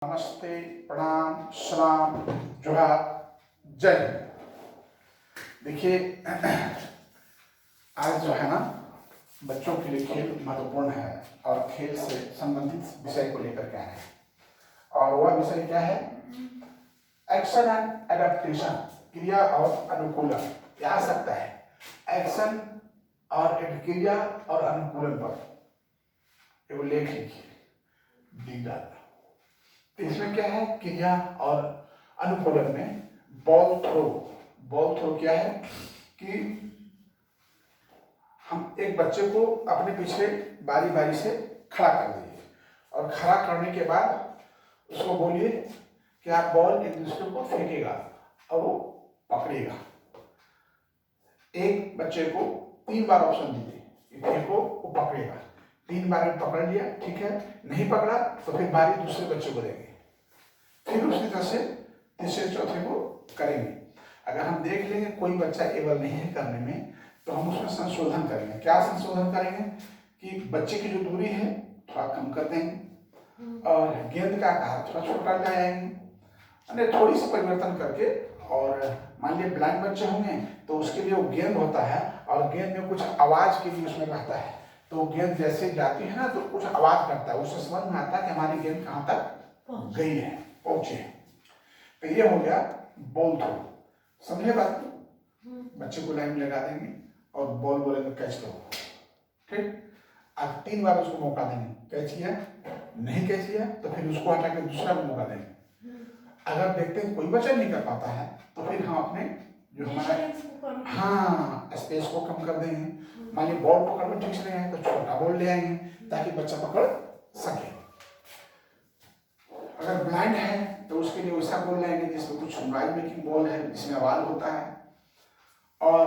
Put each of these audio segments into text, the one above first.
नमस्ते, प्रणाम, सलाम, जोहार, जय हिंद। देखिए आज जो है ना बच्चों के लिए खेल महत्वपूर्ण है और खेल से संबंधित विषय को लेकर के आए हैं और वह विषय क्या है? एक्शन एंड एडेप्टेशन, क्रिया और अनुकूलन। क्या आ सकता है एक्शन और क्रिया और अनुकूलन पर एवं लेख लिखिए दी जाता। इसमें क्या है? क्रिया और अनुकूलन में बॉल थ्रो क्या है कि हम एक बच्चे को अपने पीछे बारी बारी से खड़ा कर दीजिए और खड़ा करने के बाद उसको बोलिए कि आप बॉल एक दूसरे को फेंकेगा और वो पकड़ेगा। एक बच्चे को 3 बार ऑप्शन दीजिए, फेंको वो पकड़ेगा। 3 बार में पकड़ लिया, ठीक है, नहीं पकड़ा तो फिर बारी दूसरे बच्चे को देंगे, फिर उसी तरह से तीसरे चौथे को करेंगे। अगर हम देख लेंगे कोई बच्चा एबल नहीं है करने में तो हम उसमें संशोधन करेंगे। क्या संशोधन करेंगे कि बच्चे की जो दूरी है थोड़ा कम कर देंगे और गेंद का आकार थोड़ा छोटा ले आएंगे, थोड़ी सी परिवर्तन करके। और मान लिया ब्लाइंड बच्चे होंगे तो उसके लिए वो गेंद होता है और गेंद में कुछ आवाज के लिए उसमें रहता है, तो गेंद जैसे जाती है ना तो कुछ आवाज करता है, उससे समझ में आता है कि हमारी गेंद कहाँ तक गई है, पहुंचे। तो ये हो गया बॉल थ्रो। समझे बात? बच्चे को लाइन में लगा देंगे और बॉल बोलेंगे कैच करो, ठीक। अब 3 बार उसको मौका देंगे, कैच किया, नहीं कैच किया तो फिर उसको हटा के दूसरा को मौका देंगे। अगर देखते हैं कोई बच्चा नहीं कर पाता है तो फिर हम अपने जो हमारा स्पेस को कम कर देंगे। मान लीजिए बॉल पकड़ में ठीक से नहीं है तो छोटा बॉल ले आएंगे ताकि बच्चा पकड़ सके। अगर ब्लाइंड है तो उसके लिए वैसा बॉल लाएंगे जिसमें कुछ नॉइज मेकिंग बॉल है, जिसमें आवाज होता है। और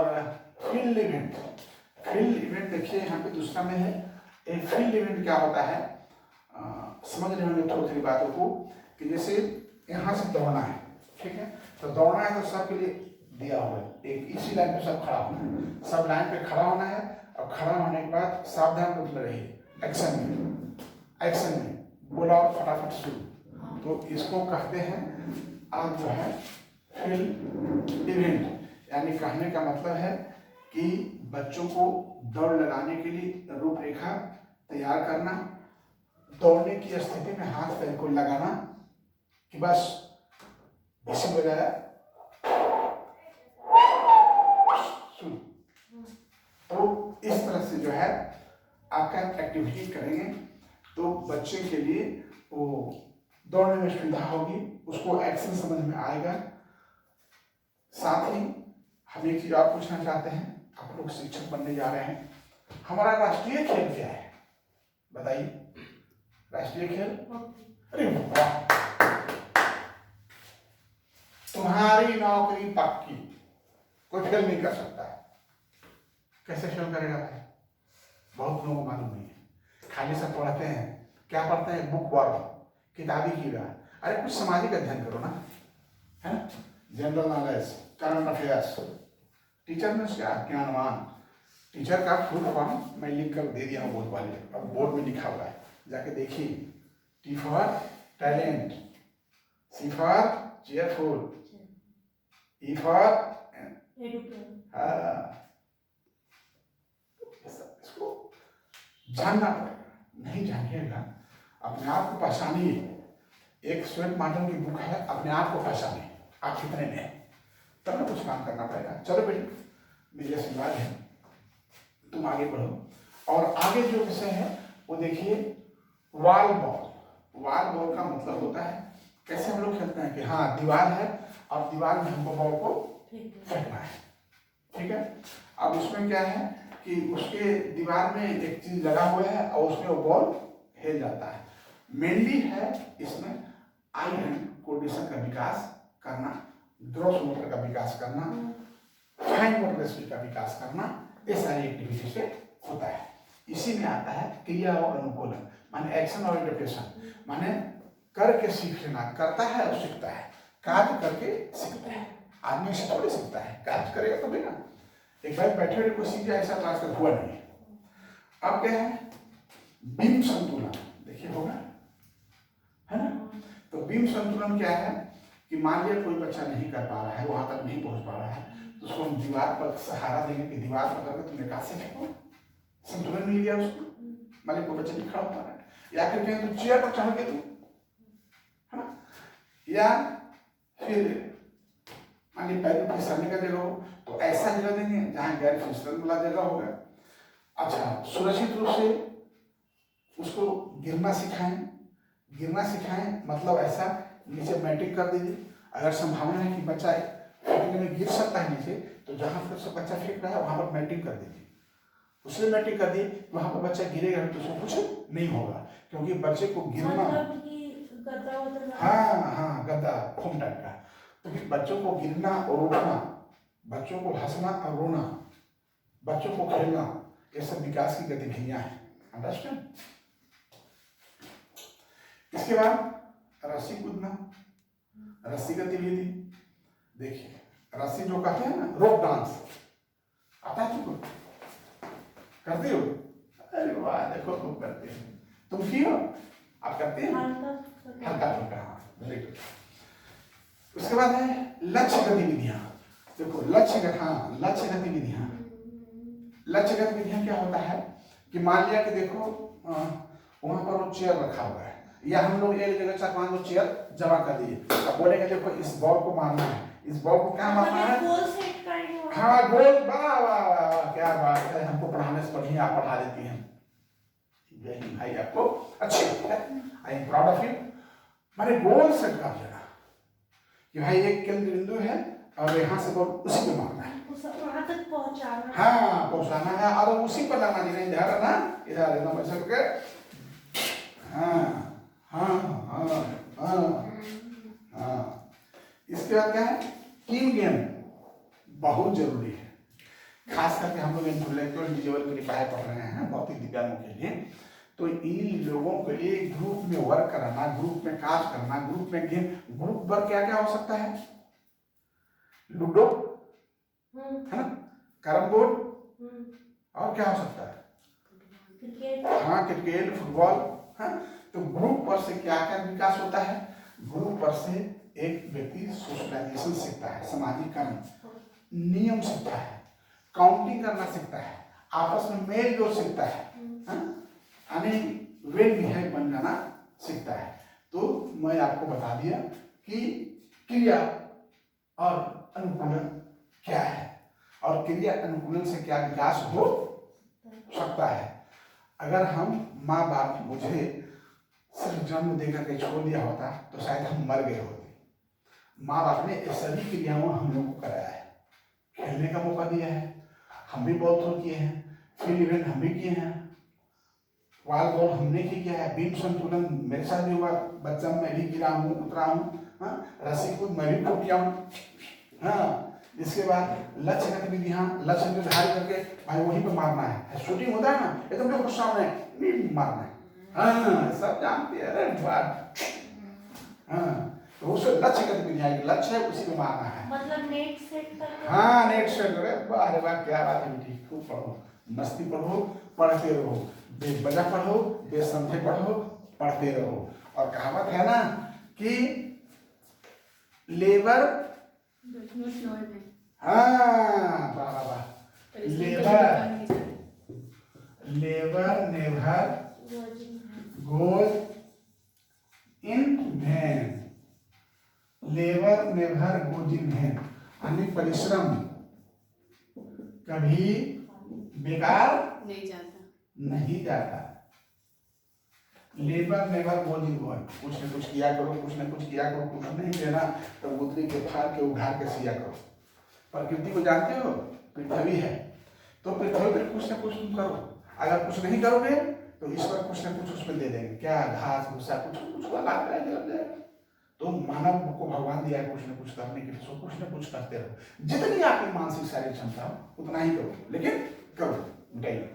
फील्ड इवेंट देखिए यहाँ पे दूसरा में है। एक फील्ड इवेंट क्या होता है, समझ रहे होंगे थोड़ी बातों को कि जैसे यहाँ से दौड़ना है, ठीक है, तो दौड़ना है तो सबके लिए दिया हुआ है एक इसी लाइन पे सब खड़ा होना है, सब लाइन पे खड़ा होना है। और खड़ा होने के बाद सावधान रूप में रहिए, एक्शन में बोला और फटाफट शुरू। तो इसको कहते हैं आज जो है फील्ड इवेंट। यानी कहने का मतलब है कि बच्चों को दौड़ लगाने के लिए रूपरेखा तैयार करना, दौड़ने की स्थिति में हाथ पैर को लगाना कि बस इसी बजाय शुरू। तो इस तरह से जो है आपका एक्टिविटी करेंगे तो बच्चे के लिए वो दौड़ने में सुविधा होगी, उसको एक्शन समझ में आएगा। साथ ही हम एक चीज आप पूछना चाहते हैं, आप लोग शिक्षक बनने जा रहे हैं, हमारा राष्ट्रीय खेल क्या है बताइए? राष्ट्रीय खेल, अरे वाह, तुम्हारी नौकरी पक्की, कोई फेल नहीं कर सकता है। कैसे फेल करेगा भाई? बहुत लोगों को मालूम नहीं है, खाली सब पढ़ते हैं। क्या पढ़ते हैं? बुक वर्क, किताबी कीड़ा। अरे कुछ सामाजिक अध्ययन करो ना, है ना, general knowledge, current affairs. Teacher में क्या ज्ञानवान, टीचर का फुल फॉर्म मैं लिख कर दे दिया हूँ बोर्ड वाले, और बोर्ड में लिखा हुआ है, जाके देखिए। T for talent, C for cheerful, E for इसको जानना पड़ेगा। नहीं जानिएगा अपने आप को पहचानिए। एक स्वेट मार्टन की बुक है, अपने आप को पहचानिए आप कितने में हैं, तब ना कुछ काम करना पड़ेगा। चलो बेटी, मेरी आशीर्वाद है, तुम आगे बढ़ो। और आगे जो विषय है वो देखिए, वॉल बॉल का मतलब होता है कैसे हम लोग खेलते हैं कि हाँ दीवार है और दीवार में हमको बॉल को फेंकना है, ठीक है। अब उसमें क्या है कि उसके दीवार में एक चीज लगा हुआ है और उसमें वो बॉल हिल जाता है। मेनली है इसमें आई हैंड कोऑर्डिनेशन का विकास करना, ग्रॉस मोटर का विकास करना, फाइन मोटर स्किल का विकास करना, ये सारी एक्टिविटी से होता है। इसी में आता है क्रिया और अनुकूलन, माने एक्शन और एडेप्टेशन, माने करके सीखना, करता है और सीखता है, कार्य करके सीखता है। आदमी से थोड़ी सीखता है, कार्य करेगा तो ना। एक बार बैठे हुए को सीख जाए ऐसा तो आजकल हुआ नहीं। अब क्या है? बीम संतुलन देखिए होगा, है ना। तो बीम संतुलन क्या है कि मान लिया कोई बच्चा नहीं कर पा रहा है, वहां तक नहीं पहुंच पा रहा है, तो उसको हम दीवार पर सहारा देंगे कि दीवार पकड़ के तुमने कहा से फेंको, संतुलन मिल गया उसको। मान लिया कोई बच्चा नहीं खड़ा हो पा रहा है, या फिर कहें तो चेयर पर चढ़ के तू, है ना, या फिर मान लीजिए पैर फिसलने का जगह हो तो ऐसा जगह देंगे जहां गैर फिसलन वाला जगह होगा। अच्छा, सुरक्षित रूप से उसको गिरना सिखाएं। गिरना सिखाएं मतलब ऐसा नीचे मैट्रिक कर दीजिए। अगर संभावना है कि बच्चा फेंकने में गिर सकता है नीचे, तो जहां पर से बच्चा फेंक रहा है वहां पर मैट्रिक कर दीजिए। उसने मैट्रिक कर दी, वहां पर बच्चा गिरेगा तो उसको कुछ नहीं होगा, क्योंकि बच्चे को गिरना, हाँ हाँ गद्दा खून टाइप का, तो फिर बच्चों को गिरना और उठना, बच्चों को हंसना और रोना, बच्चों को खेलना, ये सब विकास की गतिविधियां हैं। अंडरस्टैंड। इसके बाद रस्सी कूदना, रस्सी गतिविधि। देखिए रस्सी जो कहते हैं ना, रोप डांस आता है तुमको, करते हो? अरे वाह, देखो तुम करते हो, तुम की हो, आप करते हैं हल्का फुल्का, वेरी गुड। उसके बाद है लक्ष्य गतिविधियां। देखो लक्ष्य गतिविधियां, लक्ष्य गतिविधियां क्या होता है कि मान लिया कि देखो वहां पर वो चेयर रखा हुआ है, या हम लोग एक जगह 4-5 चेयर जमा कर दिए, अब बोलेंगे देखो इस बॉल को मारना है, इस बॉल को क्या मारना है, हाँ गोल, वाह वाह वाह, क्या बात है, हमको पढ़ाने से बढ़िया आप पढ़ा देती हैं भाई, आपको अच्छी है, I am proud of you. मैंने गोल सेट कर देना कि भाई एक केंद्र बिंदु है और यहाँ से बॉल उसी पे मारना है, वहां तक पहुंचाना, हाँ पहुंचाना है, और उसी पर लगना नहीं, इधर ना इधर ना वैसे करके, हाँ हाँ हाँ हाँ हाँ। इसके बाद क्या है, टीम गेम बहुत जरूरी है, खास करके हम लोग इंटेलेक्चुअल डिजेबल के लिए पढ़ाई पढ़ रहे हैं, भौतिक दिव्यांगों के लिए, तो इन लोगों के लिए ग्रुप में वर्क कराना, ग्रुप में काम करना, ग्रुप में गेम, ग्रुप वर्क क्या क्या हो सकता है, लूडो है ना, कैरम बोर्ड, और क्या हो सकता है, क्रिकेट, हाँ क्रिकेट, फुटबॉल, हाँ। तो ग्रुप पर से क्या क्या विकास होता है, ग्रुप पर से एक व्यक्ति सोशलाइजेशन सीखता है, समाजीकरण, नियम सीखता है, काउंटिंग करना सीखता है, आपस में मेल जोल सीखता है, यानी वेल बिहेव बन जाना सीखता है। तो मैं आपको बता दिया कि क्रिया और अनुकूलन क्या है, और क्रिया अनुकूलन से क्या विकास हो सकता है। अगर हम माँ बाप मुझे सिर्फ जन्म देकर के छोड़ दिया होता तो शायद हम मर गए होते। माँ बाप ने सभी क्रियाओं हम लोग को कराया है, खेलने का मौका दिया है, हम भी बहुत थोड़ा किए हैं, फील्ड इवेंट हम भी किए हैं, वाल बॉल हमने किया है, बीम संतुलन मेरे साथ भी हुआ, बच्चा मैं भी गिरा हूँ, उतरा हूँ, रस्सी कूद मैं भी फूट गया हूँ, हाँ। इसके बाद लक्ष्य गतिविधियां, लक्ष्य निर्धारित करके भाई वहीं पे मारना है, शूटिंग होता है ना, एकदम देखो सामने नहीं मारना है, हाँ सब जानते हैं, अरे बात, हाँ। तो उसे लक्ष्य गतिविधियां, लक्ष्य है उसी में मारना है, मतलब नेट सेट करके, हाँ नेट सेट करे, अरे वाह क्या बात है बेटी, खूब पढ़ो, मस्ती पढ़ो, पढ़ते रहो, बेवजह पढ़ो, बेसमझे पढ़ो, पढ़ते रहो। और कहावत है ना कि लेबर, हाँ वाह वाह वाह, labour never goes in vain, labour never goes in vain, यानी परिश्रम कभी बेकार नहीं जाता। Labour never goes in vain, कुछ न कुछ किया करो, कुछ न कुछ किया करो, कुछ नहीं देना तो गुदरी के फाड़ के उघाड़ के सिया करो। प्रकृति को जानते हो, पृथ्वी है, तो पृथ्वी पर कुछ न कुछ तुम करो, अगर कुछ नहीं करोगे तो ईश्वर कुछ न कुछ उसमें दे देंगे, क्या घास भूसा कुछ लगा जाएगा। तो मानव को भगवान दिया है कुछ न कुछ करने के लिए, सो कुछ न कुछ करते रहो, जितनी आपकी मानसिक शारीरिक क्षमता हो उतना ही करो, लेकिन करो, बताइए।